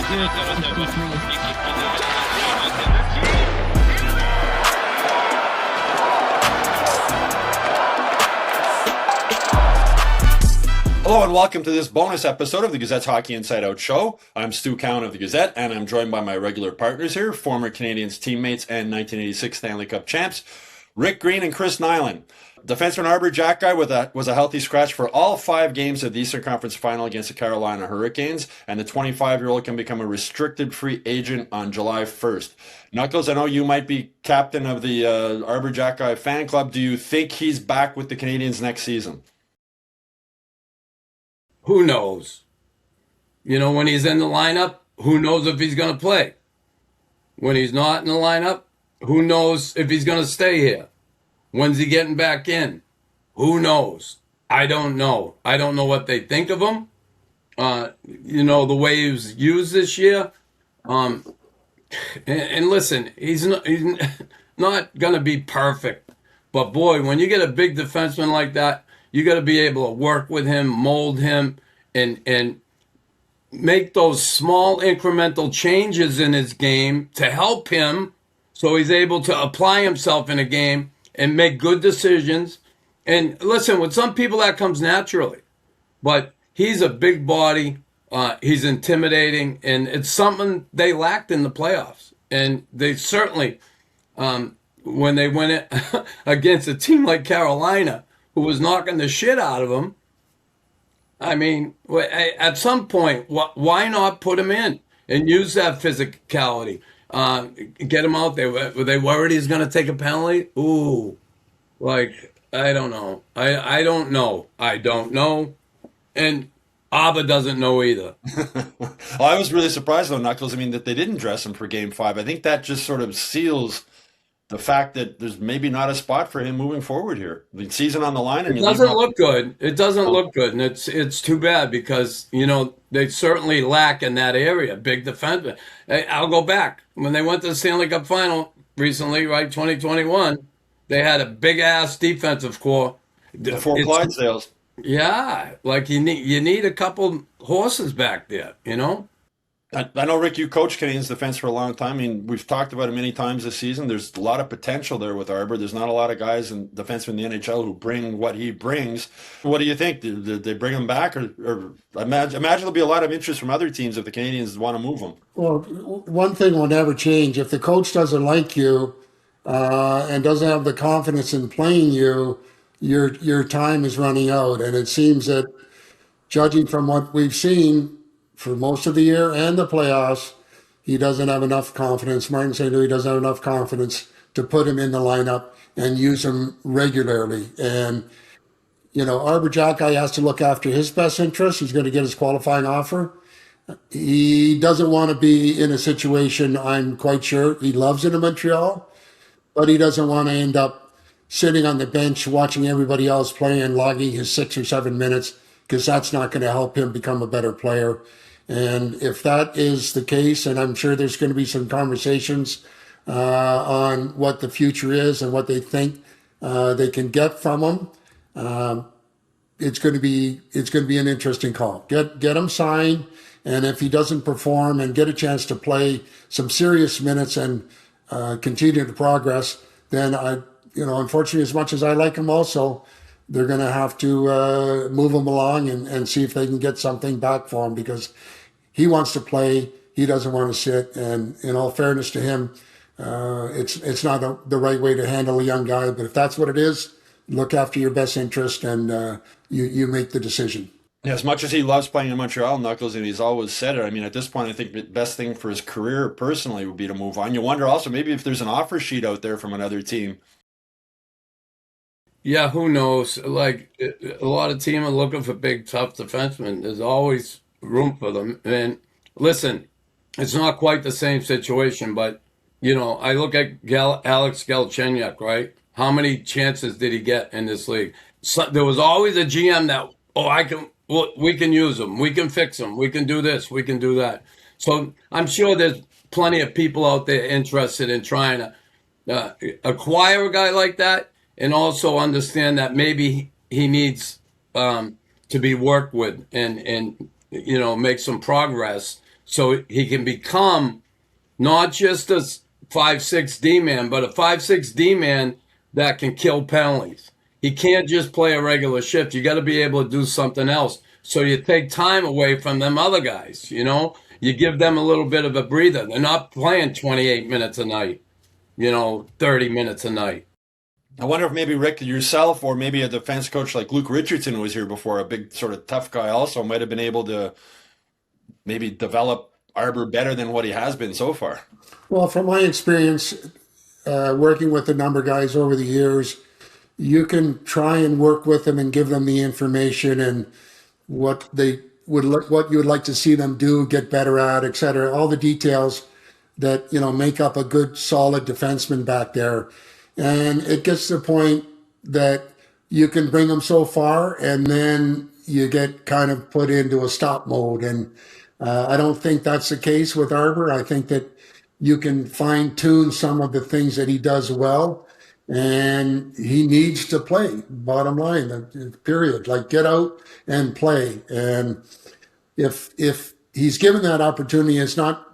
Hello and welcome to this bonus episode of the Gazette's Hockey Inside Out show. I'm Stu Cowan of the Gazette, and I'm joined by my regular partners here, former Canadiens teammates and 1986 Stanley Cup champs, Rick Green and Chris Nilan. Defenseman Arber Xhekaj was a healthy scratch for all 5 games of the Eastern Conference Final against the Carolina Hurricanes, and the 25-year-old can become a restricted free agent on July 1st. Knuckles, I know you might be captain of the Arber Xhekaj fan club. Do you think he's back with the Canadiens next season? Who knows? You know, when he's in the lineup, who knows if he's going to play? When he's not in the lineup, who knows if he's going to stay here? When's he getting back in? Who knows? I don't know. I don't know what they think of him. You know, the way he was used this year. And listen, he's not going to be perfect. But boy, when you get a big defenseman like that, you got to be able to work with him, mold him, and make those small incremental changes in his game to help him so he's able to apply himself in a game and make good decisions. And listen, with some people that comes naturally. But he's a big body. He's intimidating. And it's something they lacked in the playoffs. And they certainly, when they went against a team like Carolina, who was knocking the shit out of him, I mean, at some point, why not put him in and use that physicality? Get him out there. Were they worried he's going to take a penalty? Ooh, like, I don't know. I don't know. I don't know. And Arber doesn't know either. Well, I was really surprised, though, Knuckles. I mean, that they didn't dress him for Game 5. I think that just sort of seals the fact that there's maybe not a spot for him moving forward here. The season on the line. And it doesn't look good. It doesn't look good. And it's too bad because, you know, they certainly lack in that area, big defenseman. I'll go back. When they went to the Stanley Cup Final recently, right, 2021, they had a big-ass defensive core. Before Clydesdales. Yeah, like you need a couple horses back there, you know? I know, Rick, you coached Canadiens defense for a long time. I mean, we've talked about it many times this season. There's a lot of potential there with Arber. There's not a lot of guys in defense in the NHL who bring what he brings. What do you think? Did they bring him back? Or imagine there'll be a lot of interest from other teams if the Canadiens want to move him. Well, one thing will never change. If the coach doesn't like you and doesn't have the confidence in playing you, your time is running out. And it seems that, judging from what we've seen, for most of the year and the playoffs, he doesn't have enough confidence. Martin St. Louis doesn't have enough confidence to put him in the lineup and use him regularly. And, you know, Arber Xhekaj has to look after his best interests. He's going to get his qualifying offer. He doesn't want to be in a situation, I'm quite sure, he loves it in Montreal, but he doesn't want to end up sitting on the bench watching everybody else play and logging his 6 or 7 minutes, because that's not going to help him become a better player. And if that is the case, and I'm sure there's going to be some conversations on what the future is and what they think they can get from him, it's going to be an interesting call. Get him signed, and if he doesn't perform and get a chance to play some serious minutes and continue to progress, then unfortunately, as much as I like him, also, they're going to have to move him along and see if they can get something back for him, because he wants to play. He doesn't want to sit. And in all fairness to him, it's not the right way to handle a young guy. But if that's what it is, look after your best interest and you make the decision. Yeah, as much as he loves playing in Montreal, Knuckles, and he's always said it, I mean, at this point, I think the best thing for his career personally would be to move on. You wonder also maybe if there's an offer sheet out there from another team. Yeah, who knows? Like, a lot of teams are looking for big, tough defensemen. There's always room for them. And listen, it's not quite the same situation, but, you know, I look at Alex Galchenyuk, right? How many chances did he get in this league? So, there was always a GM that, we can use him. We can fix him. We can do this. We can do that. So I'm sure there's plenty of people out there interested in trying to acquire a guy like that, and also understand that maybe he needs to be worked with and make some progress so he can become not just a 5'6" D-man, but a 5'6" D-man that can kill penalties. He can't just play a regular shift. You got to be able to do something else. So you take time away from them other guys, you know? You give them a little bit of a breather. They're not playing 28 minutes a night, 30 minutes a night. I wonder if maybe Rick, yourself, or maybe a defense coach like Luke Richardson, who was here before, a big sort of tough guy also, might have been able to maybe develop Arber better than what he has been so far. Well, from my experience working with a number of guys over the years, you can try and work with them and give them the information and what what you would like to see them do, get better at, et cetera. All the details that make up a good, solid defenseman back there. And it gets to the point that you can bring them so far, and then you get kind of put into a stop mode. And I don't think that's the case with Arber. I think that you can fine tune some of the things that he does well, and he needs to play. Bottom line, period. Like, get out and play. And if he's given that opportunity, it's not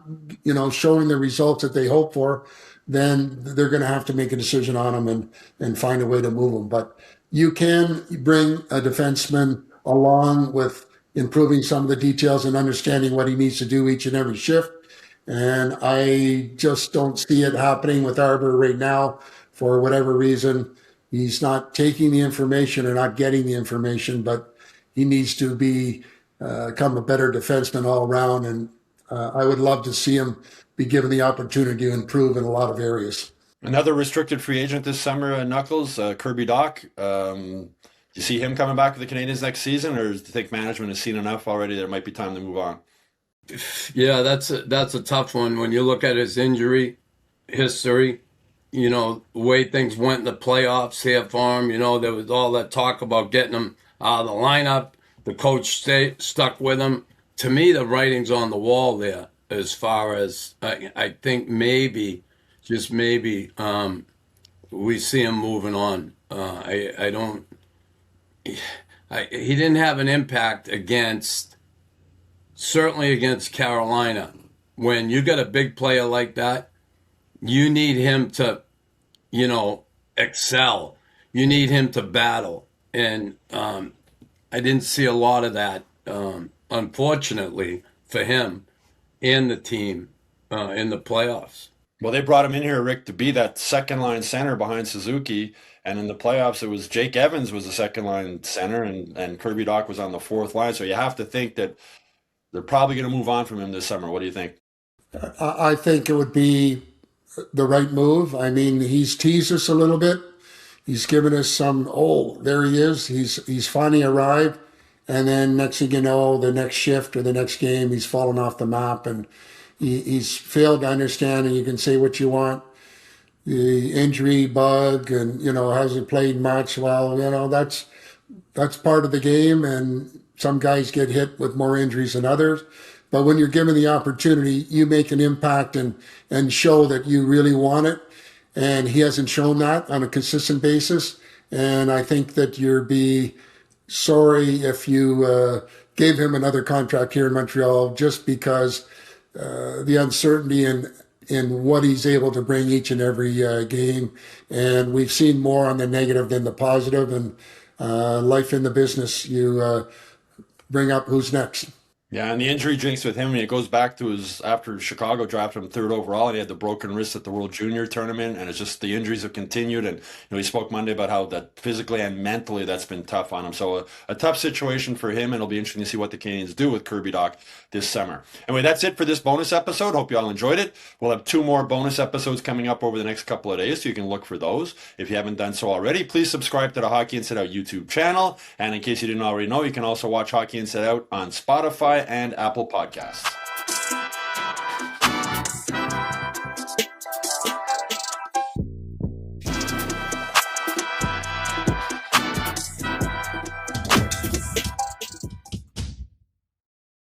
showing the results that they hope for, then they're going to have to make a decision on him and find a way to move him. But you can bring a defenseman along with improving some of the details and understanding what he needs to do each and every shift. And I just don't see it happening with Arber right now. For whatever reason, he's not taking the information or not getting the information, but he needs to become a better defenseman all around. And I would love to see him be given the opportunity to improve in a lot of areas. Another restricted free agent this summer, Knuckles, Kirby Dach. Do you see him coming back with the Canadiens next season, or do you think management has seen enough already that it might be time to move on? Yeah, that's a tough one. When you look at his injury history, the way things went in the playoffs here for him, there was all that talk about getting him out of the lineup. The coach stuck with him. To me, the writing's on the wall there as far as I think maybe, just maybe, we see him moving on. He didn't have an impact certainly against Carolina. When you got a big player like that, you need him to, excel. You need him to battle. And I didn't see a lot of that, unfortunately, for him and the team in the playoffs. Well, they brought him in here, Rick, to be that second-line center behind Suzuki. And in the playoffs, it was Jake Evans was the second-line center, and Kirby Dach was on the fourth line. So you have to think that they're probably going to move on from him this summer. What do you think? I think it would be the right move. I mean, he's teased us a little bit. He's given us some, there he is. He's finally arrived. And then next thing you know, the next shift or the next game, he's fallen off the map, and he's failed to understand. And you can say what you want, the injury bug, and hasn't played much. Well, that's part of the game, and some guys get hit with more injuries than others. But when you're given the opportunity, you make an impact and show that you really want it. And he hasn't shown that on a consistent basis. And I think that you'd be sorry if you gave him another contract here in Montreal, just because the uncertainty in what he's able to bring each and every game. And we've seen more on the negative than the positive. And life in the business, you bring up who's next. Yeah, and the injury jinx with him, I mean, it goes back to after Chicago drafted him third overall, and he had the broken wrist at the World Junior Tournament, and it's just the injuries have continued. And he spoke Monday about how that physically and mentally that's been tough on him. So a tough situation for him, and it'll be interesting to see what the Canadiens do with Kirby Dach this summer. Anyway, that's it for this bonus episode. Hope you all enjoyed it. We'll have 2 more bonus episodes coming up over the next couple of days, so you can look for those. If you haven't done so already, please subscribe to the Hockey Inside Out YouTube channel. And in case you didn't already know, you can also watch Hockey Inside Out on Spotify and Apple Podcasts.